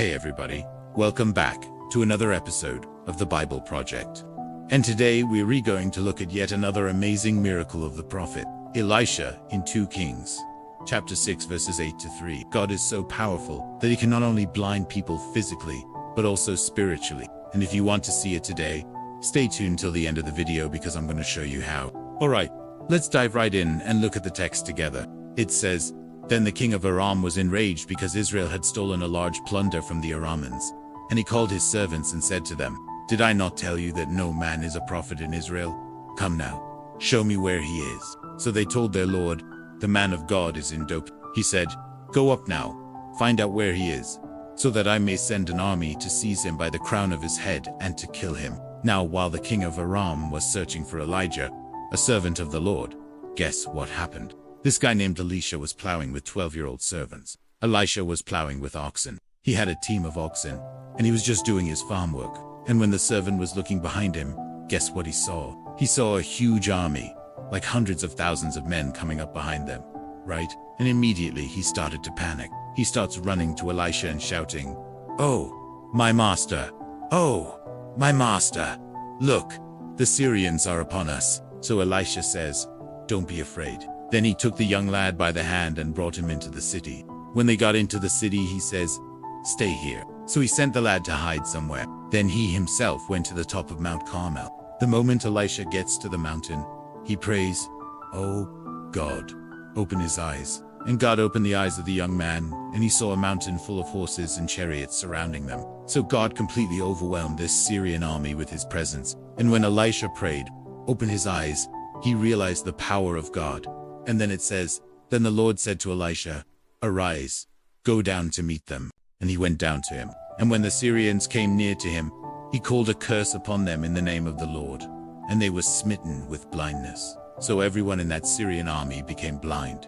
Hey everybody, welcome back to another episode of the Bible Project. And today we're going to look at yet another amazing miracle of the prophet Elisha in 2 Kings. Chapter 6 verses 8 to 3. God is so powerful that he can not only blind people physically, but also spiritually. And if you want to see it today, stay tuned till the end of the video because I'm going to show you how. Alright, let's dive right in and look at the text together. It says, "Then the king of Aram was enraged because Israel had stolen a large plunder from the Arameans. And he called his servants and said to them, 'Did I not tell you that no man is a prophet in Israel? Come now, show me where he is.' So they told their lord, 'The man of God is in Dothan.' He said, 'Go up now, find out where he is, so that I may send an army to seize him by the crown of his head and to kill him.' Now while the king of Aram was searching for Elijah, a servant of the Lord, guess what happened? This guy named Elisha was plowing with 12-year-old servants. Elisha was plowing with oxen. He had a team of oxen, and he was just doing his farm work. And when the servant was looking behind him, guess what he saw? He saw a huge army, like hundreds of thousands of men coming up behind them, right? And immediately he started to panic. He starts running to Elisha and shouting, 'Oh, my master! Oh, my master! Look, the Syrians are upon us.' So Elisha says, 'Don't be afraid.' Then he took the young lad by the hand and brought him into the city. When they got into the city, he says, 'Stay here.' So he sent the lad to hide somewhere. Then he himself went to the top of Mount Carmel. The moment Elisha gets to the mountain, he prays, 'Oh, God, open his eyes.' And God opened the eyes of the young man, and he saw a mountain full of horses and chariots surrounding them. So God completely overwhelmed this Syrian army with his presence. And when Elisha prayed, 'Open his eyes,' he realized the power of God. And then it says, "Then the Lord said to Elisha, 'Arise, go down to meet them.' And he went down to him. And when the Syrians came near to him, he called a curse upon them in the name of the Lord. And they were smitten with blindness. So everyone in that Syrian army became blind."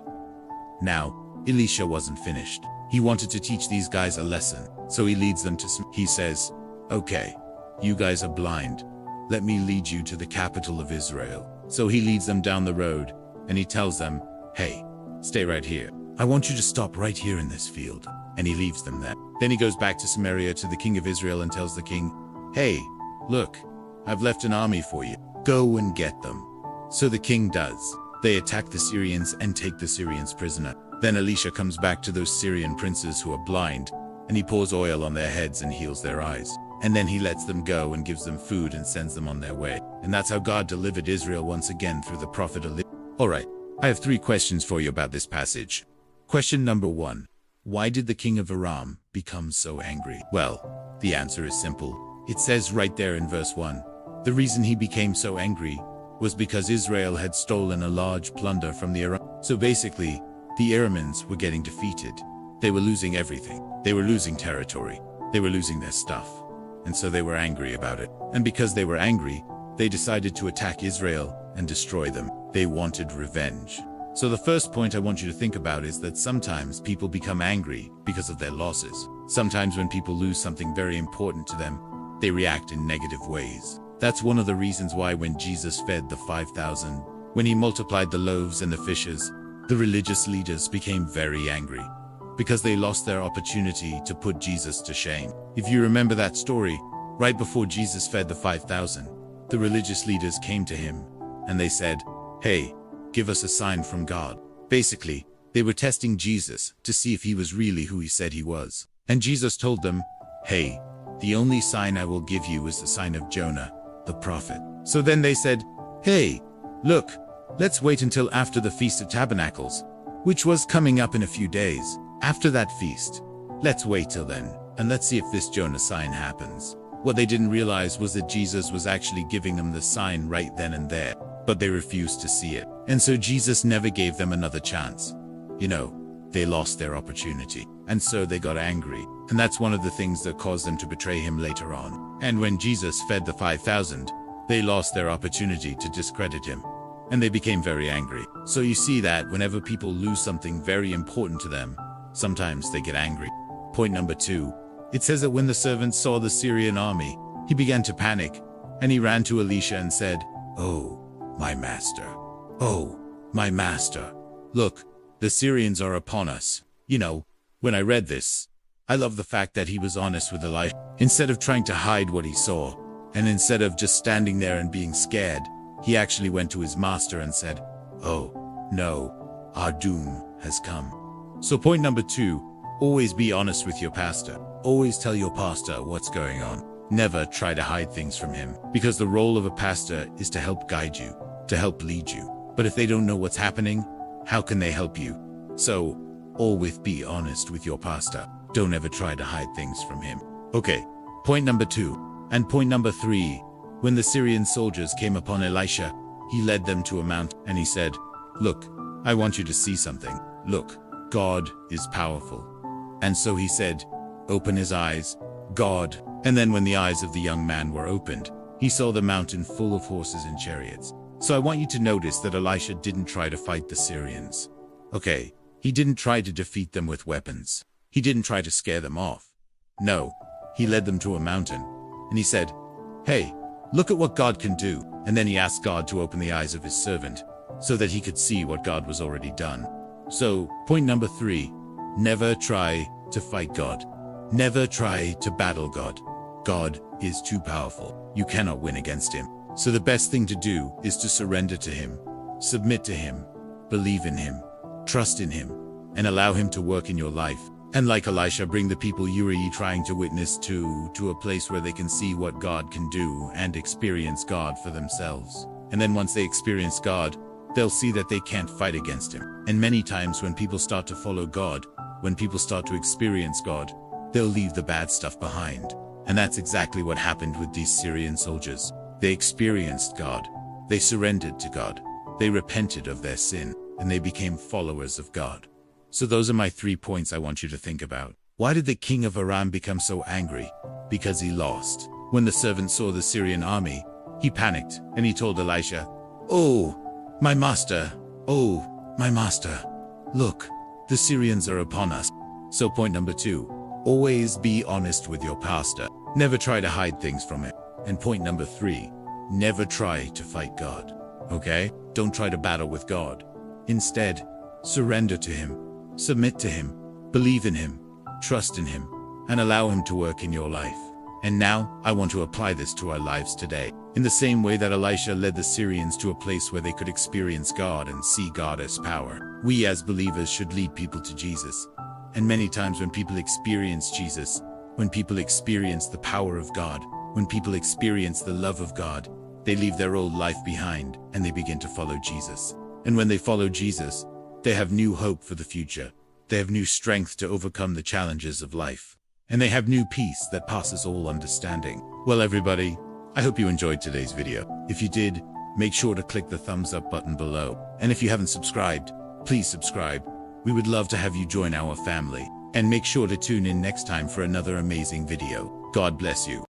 Now, Elisha wasn't finished. He wanted to teach these guys a lesson. So he leads them to he says, "Okay, you guys are blind. Let me lead you to the capital of Israel." So he leads them down the road. And he tells them, "Hey, stay right here. I want you to stop right here in this field." And he leaves them there. Then he goes back to Samaria to the king of Israel and tells the king, "Hey, look, I've left an army for you. Go and get them." So the king does. They attack the Syrians and take the Syrians prisoner. Then Elisha comes back to those Syrian princes who are blind, and he pours oil on their heads and heals their eyes. And then he lets them go and gives them food and sends them on their way. And that's how God delivered Israel once again through the prophet Elisha. Alright, I have 3 questions for you about this passage. Question number 1. Why did the king of Aram become so angry? Well, the answer is simple. It says right there in verse 1. The reason he became so angry was because Israel had stolen a large plunder from the Aram. So basically, the Arameans were getting defeated. They were losing everything. They were losing territory. They were losing their stuff. And so they were angry about it. And because they were angry, they decided to attack Israel and destroy them. They wanted revenge. So the first point I want you to think about is that sometimes people become angry because of their losses. Sometimes when people lose something very important to them, they react in negative ways. That's one of the reasons why when Jesus fed the 5,000, when he multiplied the loaves and the fishes, the religious leaders became very angry because they lost their opportunity to put Jesus to shame. If you remember that story, right before Jesus fed the 5,000, the religious leaders came to him and they said, "Hey, give us a sign from God." Basically, they were testing Jesus to see if he was really who he said he was. And Jesus told them, "Hey, the only sign I will give you is the sign of Jonah, the prophet." So then they said, "Hey, look, let's wait until after the Feast of Tabernacles, which was coming up in a few days. After that feast, let's wait till then, and let's see if this Jonah sign happens." What they didn't realize was that Jesus was actually giving them the sign right then and there. But they refused to see it. And so Jesus never gave them another chance. You know, they lost their opportunity. And so they got angry. And that's one of the things that caused them to betray him later on. And when Jesus fed the 5,000, they lost their opportunity to discredit him. And they became very angry. So you see that whenever people lose something very important to them, sometimes they get angry. Point number 2. It says that when the servant saw the Syrian army, he began to panic. And he ran to Elisha and said, "Oh, my master. Oh, my master. Look, the Syrians are upon us." You know, when I read this, I love the fact that he was honest with Elisha. Instead of trying to hide what he saw, and instead of just standing there and being scared, he actually went to his master and said, "Oh, no, our doom has come." So point number 2, always be honest with your pastor. Always tell your pastor what's going on. Never try to hide things from him, because the role of a pastor is to help guide you, to help lead you. But if they don't know what's happening, how can they help you? So, always be honest with your pastor. Don't ever try to hide things from him. Okay, point number 2. And point number 3, when the Syrian soldiers came upon Elisha, he led them to a mountain and he said, "Look, I want you to see something. Look, God is powerful." And so he said, "Open his eyes, God." And then when the eyes of the young man were opened, he saw the mountain full of horses and chariots. So I want you to notice that Elisha didn't try to fight the Syrians. Okay, he didn't try to defeat them with weapons. He didn't try to scare them off. No, he led them to a mountain, and he said, "Hey, look at what God can do." And then he asked God to open the eyes of his servant, so that he could see what God was already done. So, point number 3, never try to fight God. Never try to battle God. God is too powerful. You cannot win against him. So the best thing to do is to surrender to him, submit to him, believe in him, trust in him, and allow him to work in your life. And like Elisha, bring the people you are trying to witness to a place where they can see what God can do and experience God for themselves. And then once they experience God, they'll see that they can't fight against him. And many times when people start to follow God, when people start to experience God, they'll leave the bad stuff behind. And that's exactly what happened with these Syrian soldiers. They experienced God. They surrendered to God. They repented of their sin, and they became followers of God. So those are my 3 points I want you to think about. Why did the king of Aram become so angry? Because he lost. When the servant saw the Syrian army, he panicked, and he told Elisha, "Oh, my master! Oh, my master! Look, the Syrians are upon us." So point number 2, always be honest with your pastor. Never try to hide things from him. And point number 3, never try to fight God. Okay? Don't try to battle with God. Instead, surrender to him, submit to him, believe in him, trust in him, and allow him to work in your life. And now, I want to apply this to our lives today. In the same way that Elisha led the Syrians to a place where they could experience God and see God as power, we as believers should lead people to Jesus. And many times when people experience Jesus, when people experience the power of God, when people experience the love of God, they leave their old life behind and they begin to follow Jesus. And when they follow Jesus, they have new hope for the future. They have new strength to overcome the challenges of life. And they have new peace that passes all understanding. Well, everybody, I hope you enjoyed today's video. If you did, make sure to click the thumbs up button below. And if you haven't subscribed, please subscribe. We would love to have you join our family. And make sure to tune in next time for another amazing video. God bless you.